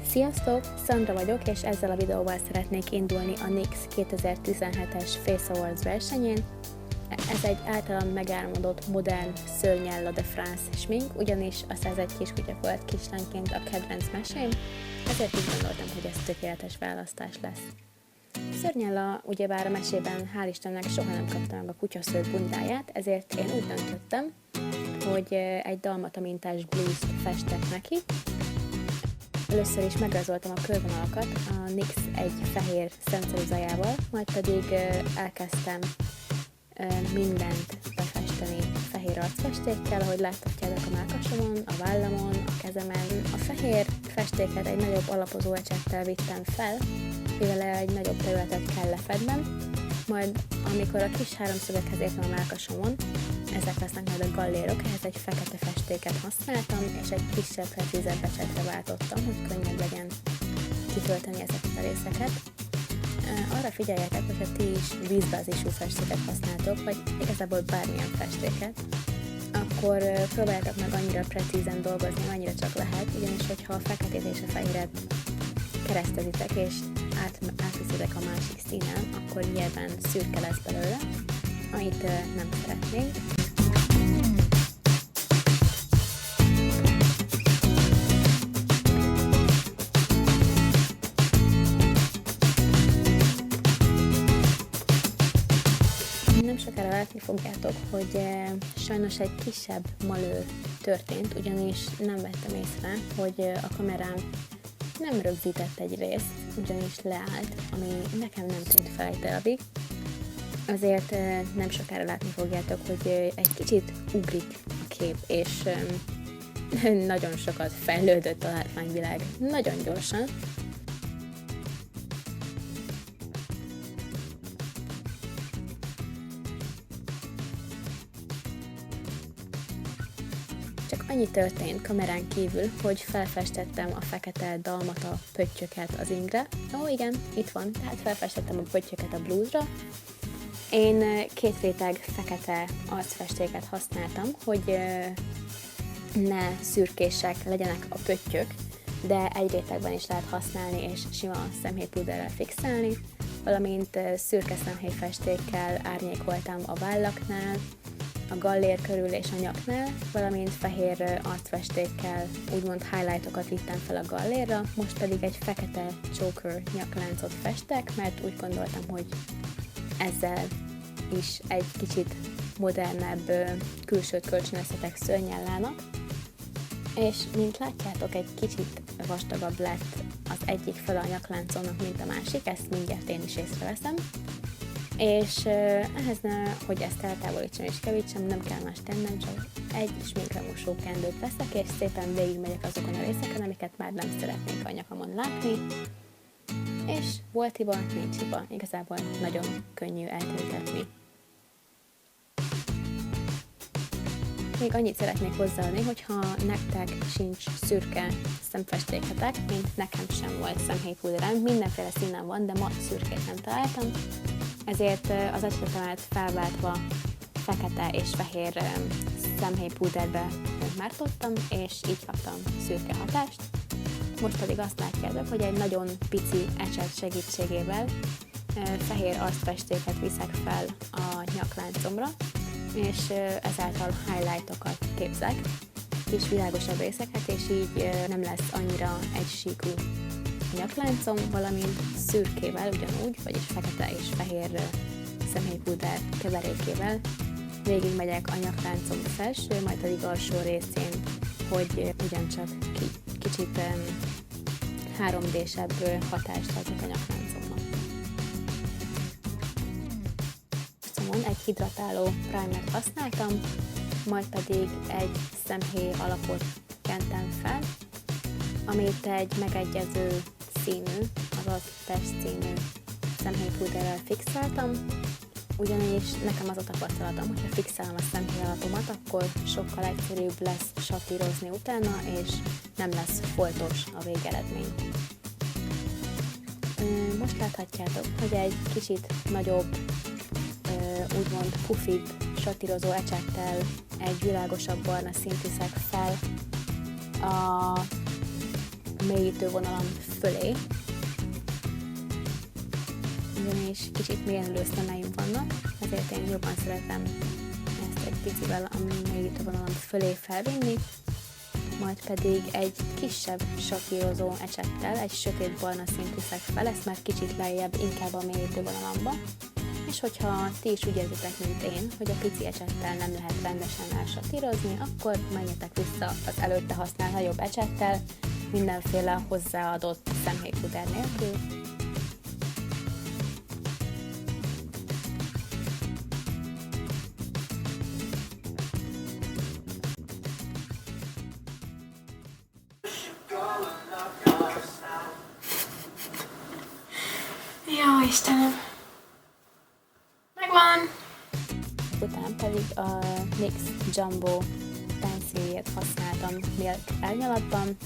Sziasztok! Szandra vagyok, és ezzel a videóval szeretnék indulni a NYX 2017-es Face Awards versenyén. Ez egy általam megálmodott modern szörnyella de France smink, ugyanis a 101 kiskutya volt kislányként a kedvenc mesém, ezért úgy gondoltam, hogy ez tökéletes választás lesz. Szörnyella ugyebár a mesében hál' Istennek soha nem kapta meg a kutyaszőr bundáját, ezért én úgy döntöttem, hogy egy dalmata mintás blues-t festek neki. Először is megrajzoltam a körvonalakat a NYX egy fehér szemceruzajával, majd pedig elkezdtem mindent befesteni fehér arcfestékkel, ahogy láthatjátok a mellkasomon, a vállamon, a kezemen. A fehér festéket egy nagyobb alapozó ecsettel vittem fel, mivel egy nagyobb területet kell lefednem, majd amikor a kis háromszögekhez értem a mellkasomon, ezek lesznek majd a gallérok, ehhez egy fekete festéket használtam, és egy kisebb, precízebb ecsetre váltottam, hogy könnyebb legyen kitölteni ezeket a részeket. Arra figyeljetek, hogyha ti is vízbázisú festéket használtok, vagy igazából bármilyen festéket, akkor próbáljátok meg annyira precízen dolgozni, annyira csak lehet, ugyanis hogyha a feketét és a fehéret keresztezitek, és átviszitek a másik színen, akkor nyilván szürke lesz belőle, amit nem szeretnénk. Nem sokára látni fogjátok, hogy sajnos egy kisebb malőr történt, ugyanis nem vettem észre, hogy a kamerám nem rögzített egy részt, ugyanis leállt, ami nekem nem tűnt fel egy darabig. Azért nem sokára látni fogjátok, hogy egy kicsit ugrik a kép, és nagyon sokat fejlődött a látványvilág, nagyon gyorsan. Csak annyi történt kamerán kívül, hogy felfestettem a fekete dalmata pöttyöket az ingre. Ó, igen, itt van, tehát felfestettem a pöttyöket a blúzra. Én két réteg fekete arcfestéket használtam, hogy ne szürkések legyenek a pöttyök, de egy rétegben is lehet használni és sima szemhéjpúderrel fixálni, valamint szürke szemhéjfestékkel árnyékoltam a vállaknál, a gallér körül és a nyaknál, valamint fehér arcfestékkel úgymond highlightokat vittem fel a gallérra, most pedig egy fekete choker nyakláncot festek, mert úgy gondoltam, hogy ezzel is egy kicsit modernebb külsőt kölcsönözhetek szörnyellának. És mint látjátok, egy kicsit vastagabb lett az egyik fele a nyakláncomnak, mint a másik, ezt mindjárt én is észreveszem. És ehhez, hogy ezt eltávolítsam és kevítsem, nem kell más tennem, csak egy sminklemosó kendőt veszek, és szépen végigmegyek azokon a részeken, amiket már nem szeretnék a nyakamon látni. És volt hiba, nincs hiba, igazából nagyon könnyű eltüntetni. Még annyit szeretnék hozzáadni, hogyha nektek sincs szürke szemfestéketek, mint nekem sem volt szemhéjpúderem, mindenféle színen van, de ma szürkét nem találtam, ezért az ecsetemet felváltva fekete és fehér szemhéjpúderbe mártottam, és így kaptam szürke hatást. Most pedig azt látjátok, hogy egy nagyon pici ecset segítségével fehér arcfestéket viszek fel a nyakláncomra, és ezáltal highlightokat képzek, kis világosabb részeket, és így nem lesz annyira egysíkú nyakláncom, valamint szürkével ugyanúgy, vagyis fekete és fehér szemhéjpúder keverékével végigmegyek a nyakláncom felső, majd pedig alsó részén, hogy ugyancsak kicsit 3D-sebb hatást adjak a nyakláncomnak. Egy hidratáló primert használtam, majd pedig egy szemhéj alapot kentem fel, amit egy megegyező színű, azaz test színű szemhéjpúderrel fixáltam, ugyanis nekem az a tapasztalatom, hogyha fixálom a szemhéj alapomat, akkor sokkal egyszerűbb lesz satírozni utána, és nem lesz foltos a végeredmény. Most láthatjátok, hogy egy kicsit nagyobb, úgymond pufibb satírozó ecsettel egy világosabb barna színt viszek fel a mélyítő vonalam fölé, ugyanis kicsit mélyülő szemeim vannak, ezért én jobban szeretem ezt egy picivel a mélyítő vonalam fölé felvinni, majd pedig egy kisebb sakírozó ecsettel egy sötét barna színt viszek fel, ezt már kicsit lejjebb, inkább a mélyítő vonalamba. És hogyha ti is úgy érzitek, mint én, hogy a pici ecsettel nem lehet rendesen elsatírozni, akkor menjetek vissza az előtte használt nagyobb ecsettel, mindenféle hozzáadott szemhéjpuder nélkül. Jó Istenem! Megvan! Utána pedig a NYX Jumbo Pencil-jét használtam Milk árnyalatban,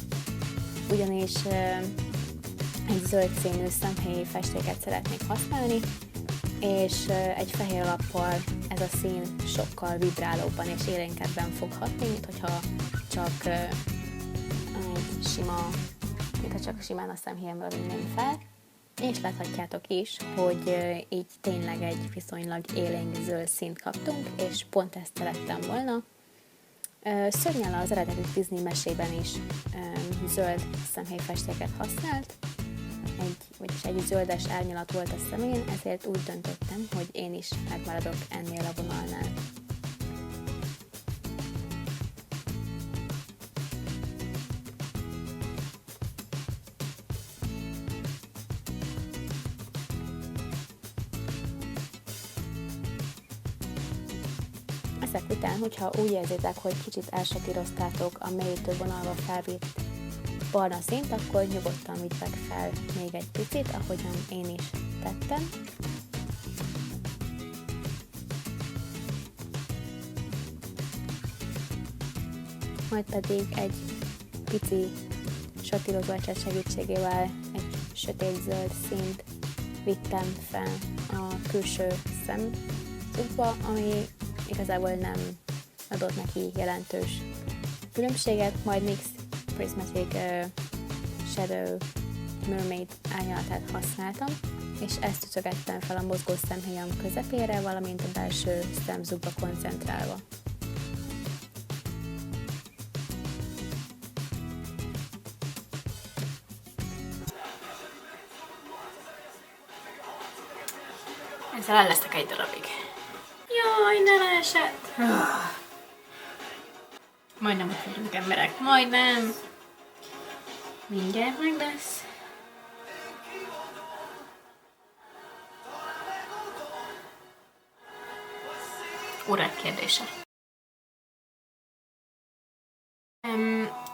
ugyanis egy zöld színű szemhéj festéket szeretnék használni, és egy fehér lappal ez a szín sokkal vibrálóbban és élénkebben fog hatni, mint hogyha csak egy sima, mintha csak simán a szemhéjamra vinném fel. És láthatjátok is, hogy így tényleg egy viszonylag élénk zöld színt kaptunk, és pont ezt szerettem volna. Szörnyella az eredeti Disney mesében is zöld szemhéjfestéket használt, vagyis egy zöldes árnyalat volt a szemén, ezért úgy döntöttem, hogy én is megmaradok ennél a vonalnál. Ezek után, hogyha úgy érzitek, hogy kicsit elsatíroztátok a mélyítő vonalba felvitt barna színt, akkor nyugodtan vigytek fel még egy picit, ahogyan én is tettem. Majd pedig egy pici satírozó ecset segítségével egy sötét zöld színt vittem fel a külső szemükbe, ami igazából nem adott neki jelentős különbséget, majd NYX Prismatic Shadow Mermaid árnyalatát használtam, és ezt ütögettem fel a mozgó szemhéjam közepére, valamint a belső szemzugba koncentrálva. Ezzel el leszek egy darabig. Jaj, ne leesett! Majdnem ott vagyunk emberek, majdnem! Mindjárt meg lesz. Órák kérdése.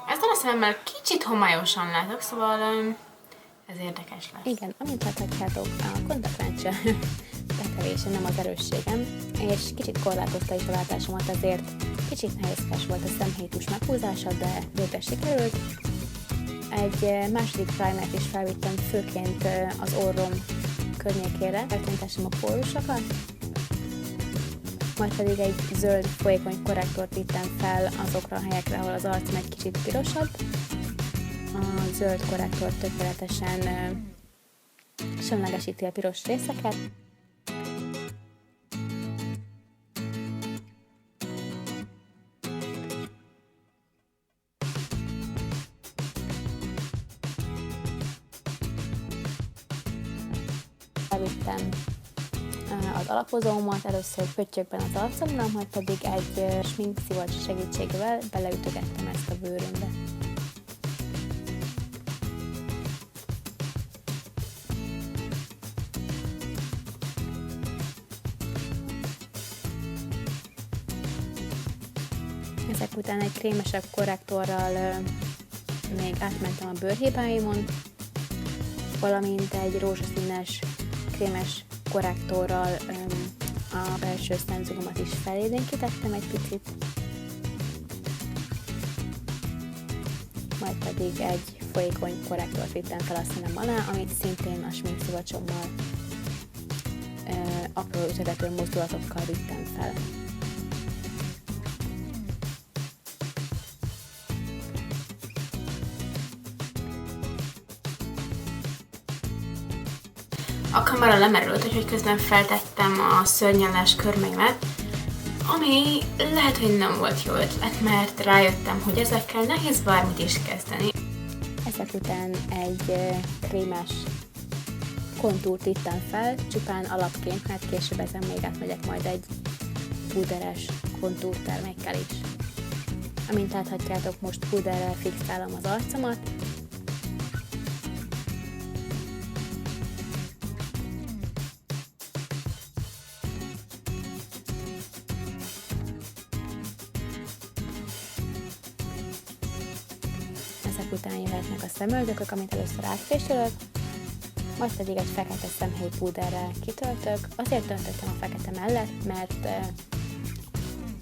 Ezzel a szememmel kicsit homályosan látok, szóval ez érdekes lesz. Igen, amint láthatjátok, a kontaktlencse betevése nem az erősségem, és kicsit korlátozta is a látásomat, ezért kicsit nehézkes volt a szemhéjtus meghúzása, de végre sikerült. Egy második primert is felvittem, főként az orrom környékére, feltűntessem a pórusokat, majd pedig egy zöld folyékony korrektort vittem fel azokra a helyekre, ahol az arcom egy kicsit pirosabb. A zöld korrektor tökéletesen semlegesíti a piros részeket. Elvittem az alapozómat, először pöttyökben az arcomra, majd pedig egy sminkszivacs segítségével beleütögettem ezt a bőrömbe. Ezek után egy krémesebb korrektorral még átmentem a bőrhibáimon, valamint egy rózsaszínes krémes korrektorral a belső szemzugomat is felélénkítettem egy picit, majd pedig egy folyékony korrektort vittem fel a színem alá, amit szintén a sminkszivacsommal apró ütögető mozdulatokkal vittem fel. A kamera lemerült, úgyhogy közben feltettem a szőrnyellás körmeimet, ami lehet, hogy nem volt jó ötlet, mert rájöttem, hogy ezekkel nehéz bármit is kezdeni. Ezek után egy krémes kontúrt ittem fel, csupán alapként, mert később ezen még átmegyek majd egy púderes kontúrtermékkel is. Amint láthatjátok, most púderrel fixálom az arcomat. Ezek után jöhetnek a szemöldökök, amit először átfésülök, majd pedig egy fekete szemhéjpúderrel kitöltök. Azért döntöttem a fekete mellett, mert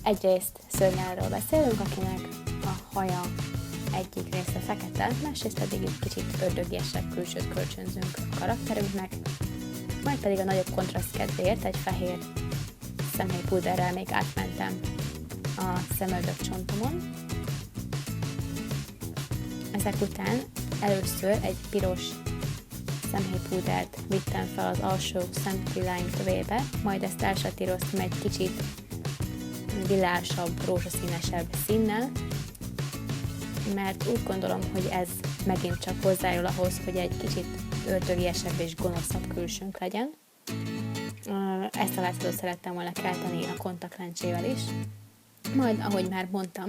egyrészt szőrnyálról beszélünk, akinek a haja egyik része fekete, másrészt pedig egy kicsit ördögiesebb külsőt kölcsönzünk a karakterünknek, majd pedig a nagyobb kontraszt kedvéért egy fehér szemhéjpúderrel még átmentem a szemöldök csontomon. Ezek után először egy piros szemhéjpúdert vittem fel az alsó szempilláim tövébe, majd ezt elsatíroztam egy kicsit világosabb, rózsaszínesebb színnel, mert úgy gondolom, hogy ez megint csak hozzájárul ahhoz, hogy egy kicsit ördögiesebb és gonoszabb külsőnk legyen. Ezt a látszatot szerettem volna kelteni a kontaktlencsével is. Majd, ahogy már mondtam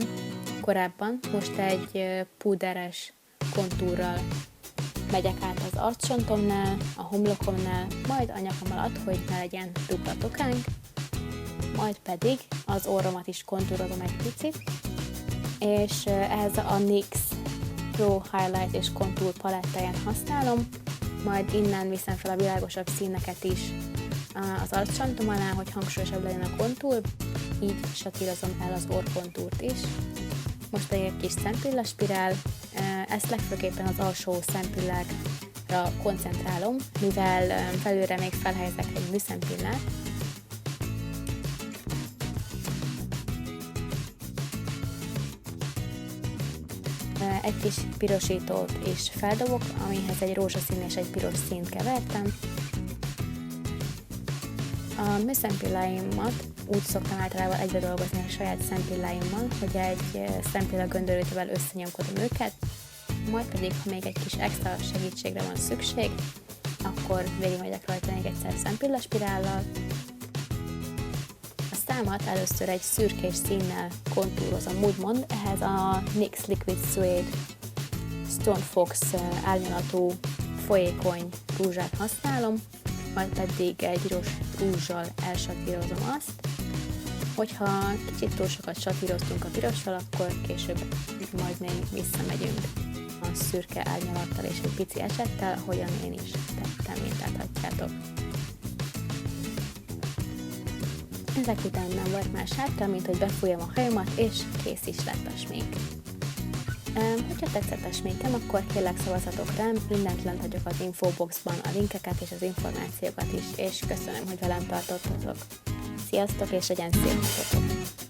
korábban, most egy púderes kontúrral megyek át az arccsontomnál, a homlokomnál, majd a nyakam alatt, hogy ne legyen dupla tokánk, majd pedig az orromat is kontúrozom egy picit, és ehhez a NYX Pro Highlight és Contour palettáján használom, majd innen viszem fel a világosabb színeket is az arccsontom alá, hogy hangsúlyosabb legyen a kontúr, így satírozom el az orrkontúrt is. Most pedig egy kis szempillaspirál, ezt legfőképpen az alsó szempillákra koncentrálom, mivel felülre még felhelyezek egy műszempillát. Egy kis pirosítót is feldobok, amihez egy rózsaszín és egy piros színt kevertem. A műszempilláimat úgy szoktam általában egybe dolgozni a saját szempilláimmal, hogy egy szempilla göndörítővel összenyomkodom őket, majd pedig, ha még egy kis extra segítségre van szükség, akkor végigmegyek rajta még egyszer szempillaspirállal. A számat először egy szürkés színnel kontúrozom, úgymond, ehhez a NYX Liquid Suede Stone Fox árnyalatú folyékony rúzsát használom, majd pedig egy piros rúzsal elsatírozom azt. Hogyha kicsit túl sokat satíroztunk a pirossal, akkor később majd még visszamegyünk a szürke árnyalattal és egy pici esettel, ahogyan én is tettem, mint láthatjátok. Ezek után nem volt más hátra, mint hogy befújjam a hajamat, és kész is lett a smink. Hogyha tetszett a sminkem, akkor kérlek szavazatok rám, mindent lent hagyok az infoboxban, a linkeket és az információkat is, és köszönöm, hogy velem tartottatok. Sziasztok, és legyen szép napotok!